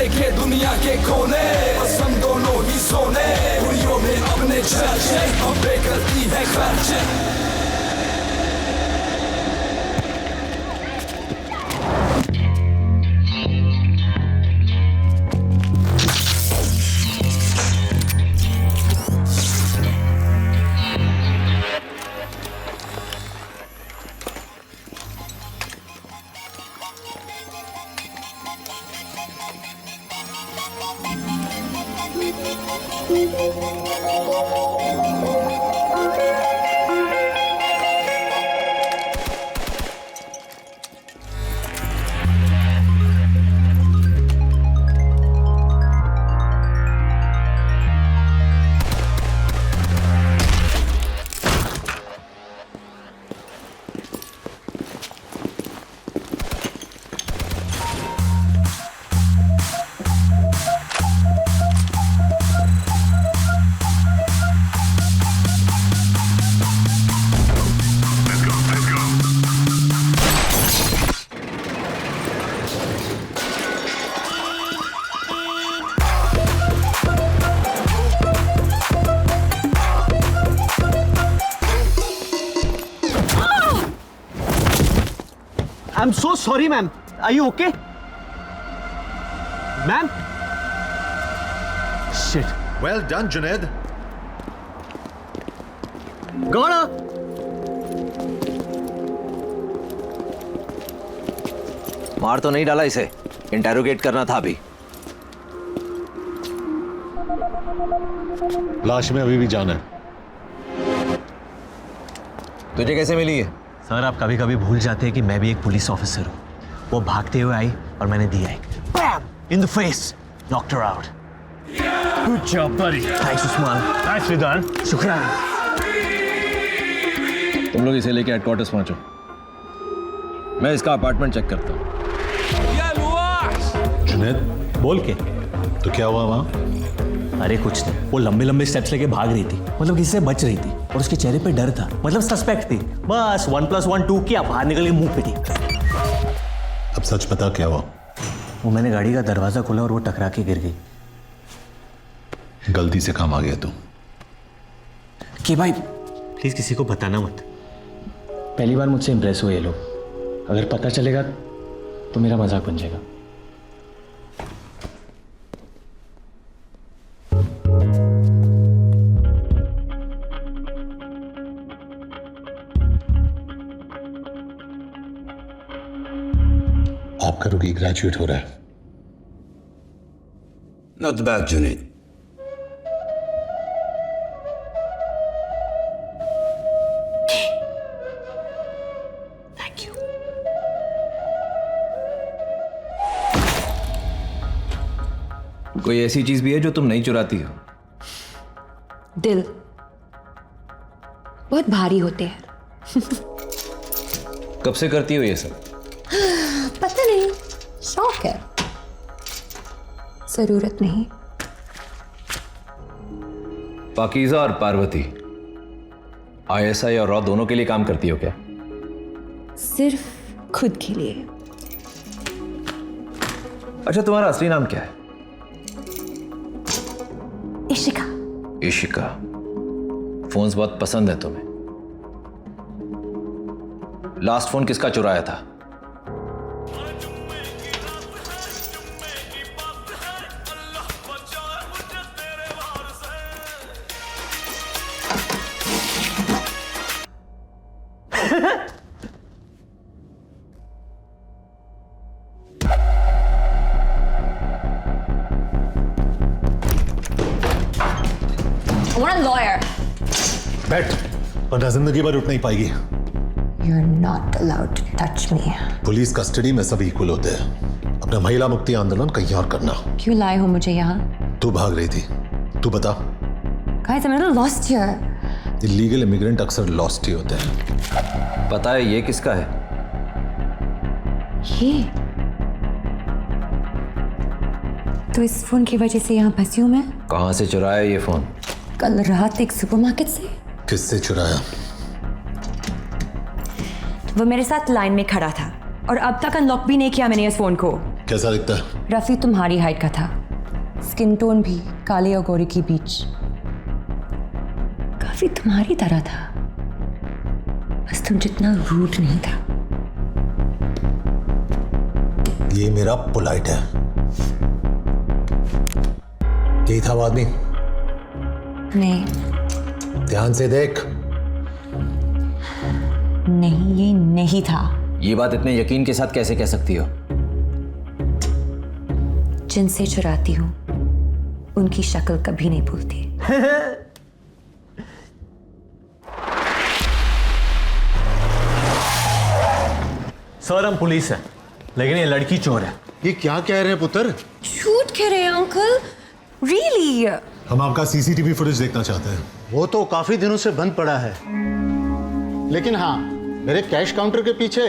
देखे दुनिया के कोने, बस हम दोनों ही सोने, दुनियों में अपने चर्चे, हम पे करती है खर्चे। I'm so sorry, ma'am. Are you okay? Ma'am? Shit. Well done, Junaid. Got her. मार तो नहीं डाला इसे, इंटेरोगेट करना था अभी। लाश में अभी भी जान है। तुझे कैसे मिली है? सर, आप कभी कभी भूल जाते हैं कि मैं भी एक पुलिस ऑफिसर हूँ। वो भागते हुए आई और मैंने दिया एक in the face, knocked her out. Good job, buddy. Thanks Usman. Nicely done. शुक्रिया। तुम लोग इसे लेके हेडक्वार्टर्स पहुंचो, मैं इसका अपार्टमेंट चेक करता हूँ। जुनैद, बोल के। तो क्या हुआ वहाँ? अरे कुछ नहीं, वो लंबे लंबे स्टेप्स लेके भाग रही थी, मतलब किसी से बच रही थी और उसके चेहरे पे डर था, मतलब सस्पेक्ट थी। बस 1 + 1 2 किया, बाहर निकल के मुंह पिटी। अब सच बता क्या हुआ? वो मैंने गाड़ी का दरवाजा खोला और वो टकरा के गिर गई। गलती से काम आ गया तू। कि भाई प्लीज किसी को बताना मत। पहली बार मुझसे इंप्रेस हुए ये लोग, अगर पता चलेगा तो मेरा मजाक बन जाएगा। आपका रुकी ग्रेजुएट हो रहा है। Not bad, Junaid. Thank you. कोई ऐसी चीज भी है जो तुम नहीं चुराती हो? दिल बहुत भारी होते हैं। कब से करती हो ये सब? पता नहीं, शौक है, जरूरत नहीं। पाकीज़ा और पार्वती ISI और रॉ दोनों के लिए काम करती हो क्या? सिर्फ खुद के लिए। अच्छा, तुम्हारा असली नाम क्या है? इशिका। इशिका। फोन्स बहुत पसंद है तुम्हें। लास्ट फोन किसका चुराया था? I want a lawyer. बैठ, वरना जिंदगी भर उठ नहीं पाएगी। You're not allowed to touch me. Police custody में सब इक्वल होते हैं। अपना महिला मुक्ति आंदोलन कहीं और करना। क्यों लाए हो मुझे यहाँ? तू भाग रही थी, तू बता। Guys, I'm a little lost here. Illegal immigrant अक्सर लॉस्ट ही होते हैं। पता है ये किसका है? ये तो इस फोन की वजह से यहाँ फंसी हूँ मैं। कहाँ से चुराया ये फोन? कल रात एक सुपरमार्केट से। किससे चुराया? वो मेरे साथ लाइन में खड़ा था और अब तक अनलॉक भी नहीं किया मैंने इस फोन को। कैसा दिखता है? रफी तुम्हारी हाइट का था, स्किन टोन भी काले और गोरे के बीच, काफी तुम्हारी तरह था, बस तुम जितना रूट नहीं था। ये मेरा पोलाइट है। यही था वो आदमी? नहीं ध्यान से देख। नहीं, ये नहीं था। ये बात इतने यकीन के साथ कैसे कह सकती हो? जिनसे चुराती हूँ उनकी शक्ल कभी नहीं भूलती। सर हम पुलिस हैं, लेकिन ये लड़की चोर है। ये क्या कह रहे हैं पुत्र? झूठ कह रहे हैं अंकल, रियली? हम आपका सीसीटीवी फुटेज देखना चाहते हैं। वो तो काफी दिनों से बंद पड़ा है, लेकिन हाँ, मेरे कैश काउंटर के पीछे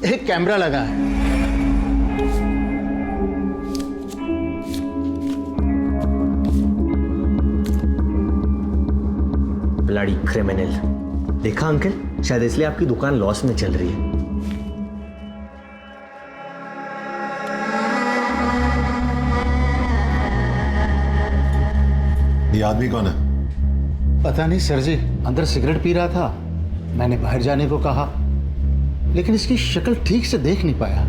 एक कैमरा लगा है। Bloody criminal. देखा अंकल, शायद इसलिए आपकी दुकान लॉस में चल रही है। ये आदमी कौन है? पता नहीं सर जी, अंदर सिगरेट पी रहा था, मैंने बाहर जाने को कहा, लेकिन इसकी शक्ल ठीक से देख नहीं पाया।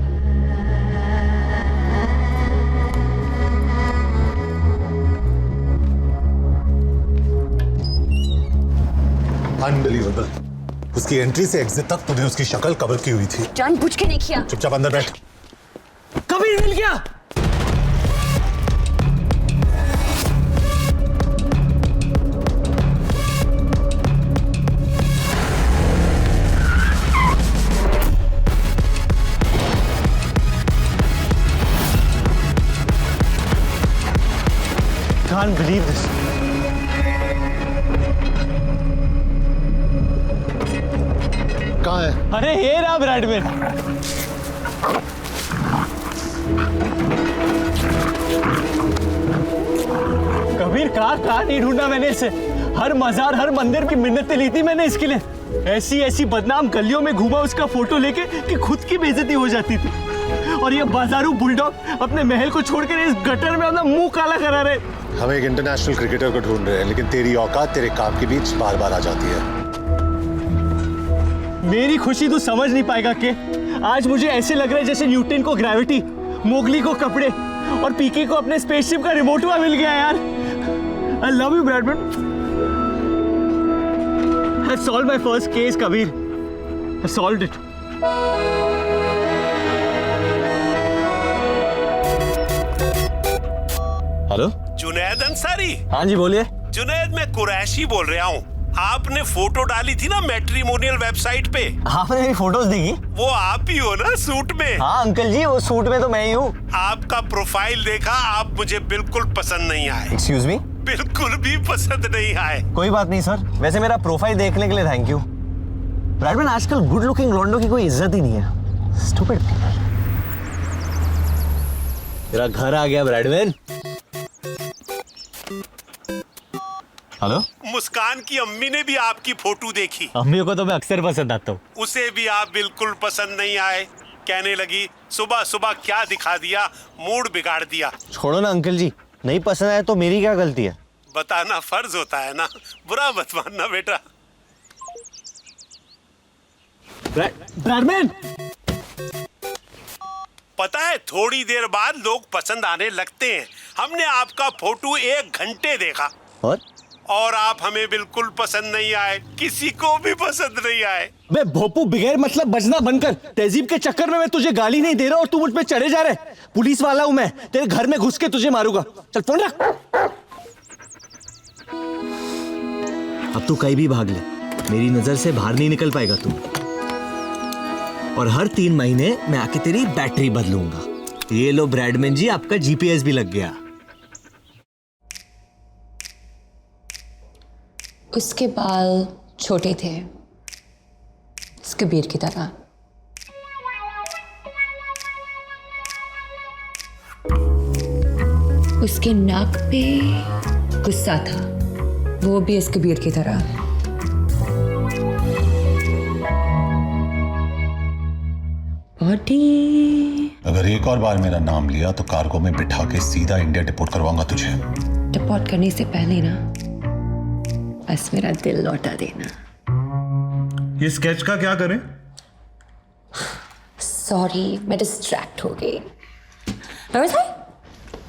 अनबिलीवेबल। उसकी एंट्री से एग्जिट तक तुमने उसकी शक्ल कवर की हुई थी। जानबूझ के नहीं किया। चुपचाप अंदर बैठ। कबीर मिल गया। Can't believe this. कहाँ है? अरे ये रहा ब्रैडमैन। कबीर कहाँ नहीं ढूंढा मैंने इसे। हर मजार, हर मंदिर की मिन्नतें ली थी मैंने इसके लिए। ऐसी बदनाम गलियों में घूमा उसका फोटो लेके कि खुद की बेइज्जती हो जाती थी। और ये बाजारू बुलडॉग अपने महल को छोड़कर इस गटर में अपना मुंह काला करा रहे। हम एक इंटरनेशनल क्रिकेटर को ढूंढ रहे हैं, लेकिन तेरी औकात तेरे काम के बीच बार बार आ जाती है। मेरी खुशी तू समझ नहीं पाएगा कि आज मुझे ऐसे लग रहा है जैसे न्यूटन को ग्रेविटी, मोगली को कपड़े और पीके को अपने स्पेसशिप का रिमोट मिल गया यार। I love you Bradman. I have solved my first case Kabir. I solved it. Hello Junaid Ansari. हाँ जी बोलिए। जुनैद, मैं कुरैशी बोल रहा हूँ। आपने फोटो डाली थी ना मैट्रिमोनियल वेबसाइट पे। आपने मेरी फोटोज देखी? वो आप ही हो ना सूट में? हाँ अंकल जी, वो सूट में तो मैं ही हूँ। आपका प्रोफाइल देखा, आप मुझे बिल्कुल पसंद नहीं आए। Excuse me? बिल्कुल भी पसंद नहीं आए। कोई बात नहीं सर, वैसे मेरा प्रोफाइल देखने के लिए थैंक यू। ब्रैडमैन, आजकल गुड लुकिंग लॉन्डो की कोई इज्जत ही नहीं है। स्टूपिड। तेरा घर आ गया ब्रैडमैन। हेलो? मुस्कान की अम्मी ने भी आपकी फोटो देखी। अम्मी को तो मैं अक्सर पसंद आता हूँ। उसे भी आप बिल्कुल पसंद नहीं आए। कहने लगी सुबह सुबह क्या दिखा दिया, मूड बिगाड़ दिया। छोड़ो ना अंकल जी, नहीं पसंद आया तो मेरी क्या गलती है? बताना फर्ज होता है ना, बुरा मत मानना बेटा। ब्रैडमैन, पता है थोड़ी देर बाद लोग पसंद आने लगते हैं। हमने आपका फोटो 1 घंटे देखा और आप हमें बिल्कुल पसंद नहीं आए, किसी को भी पसंद नहीं आए। बे भोपू, बगैर मतलब बजना बनकर तहजीब के चक्कर में मैं तुझे गाली नहीं दे रहा और तू मुझ पे चढ़े जा रहे। पुलिस वाला हूं मैं, तेरे घर में घुस के तुझे मारूंगा। चल फोन रख। अब तू कहीं भी भाग ले, मेरी नजर से बाहर नहीं निकल पाएगा तू। और हर 3 महीने मैं आके तेरी बैटरी बदलूंगा। ये लो ब्रैडमैन जी, आपका जीपीएस भी लग गया। उसके बाल छोटे थे, कबीर की तरह। उसके नाक पे गुस्सा था, वो भी इस कबीर की तरह। बॉडी अगर एक और बार मेरा नाम लिया तो कार्गो में बिठा के सीधा इंडिया डिपोर्ट करवाऊंगा तुझे। डिपोर्ट करने से पहले ना बस मेरा दिल लौटा देना। ये स्केच का क्या करें? सॉरी, मैं डिस्ट्रैक्ट हो गई। Where was I?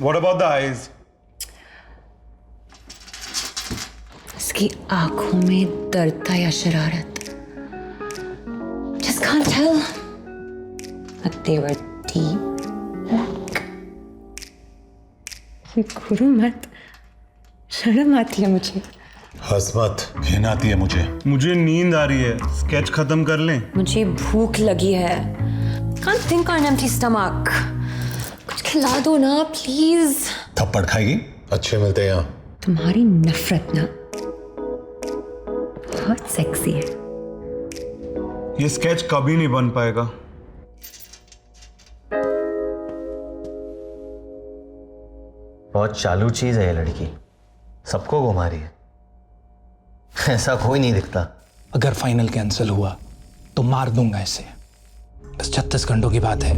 What about the eyes? उसकी आंखों में दर्द था या शरारत? Just can't tell. But they were deep. गुरु मत, शर्म आती है मुझे। हंस मत, घिन आती है मुझे। मुझे नींद आ रही है, स्केच खत्म कर लें। मुझे भूख लगी है। Can't think on an empty stomach. कुछ खिला दो ना प्लीज। थप्पड़ खाएगी? अच्छे मिलते हैं यहाँ। तुम्हारी नफरत ना बहुत सेक्सी है। ये स्केच कभी नहीं बन पाएगा। बहुत चालू चीज है ये लड़की, सबको घुमा रही है। ऐसा कोई नहीं दिखता। अगर फाइनल कैंसिल हुआ तो मार दूंगा इसे। बस 36 घंटों की बात है,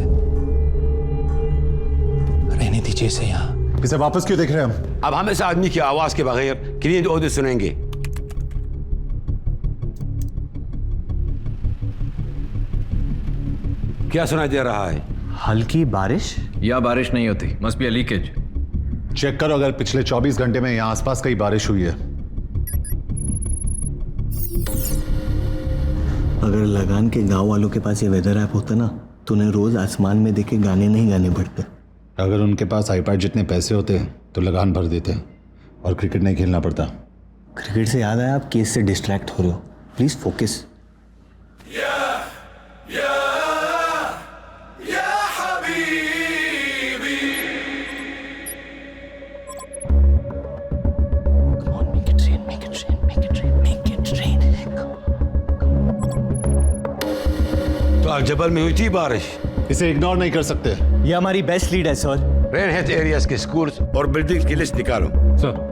रहने दीजिए इसे यहाँ। इसे वापस क्यों देख रहे हैं हम? अब हम इस आदमी की आवाज के बगैर क्लीन ओहदे सुनेंगे। क्या सुनाई दे रहा है? हल्की बारिश? या बारिश नहीं होती, must be a leakage. Check करो अगर पिछले 24 घंटे में यहाँ आसपास कहीं बारिश हुई है। अगर लगान के गांव वालों के पास ये वेदर ऐप होता ना तो उन्हें रोज आसमान में देख के गाने नहीं गाने पड़ते। अगर उनके पास आईपैड जितने पैसे होते तो लगान भर देते और क्रिकेट नहीं खेलना पड़ता। क्रिकेट से याद आया, आप केस से डिस्ट्रैक्ट हो रहे हो, प्लीज फोकस। तो आज जबल में हुई थी बारिश। इसे इग्नोर नहीं कर सकते। ये हमारी बेस्ट लीड है सर। रेन हेल्थ एरियाज के स्कूल्स और बिल्डिंग्स की लिस्ट निकालो। सर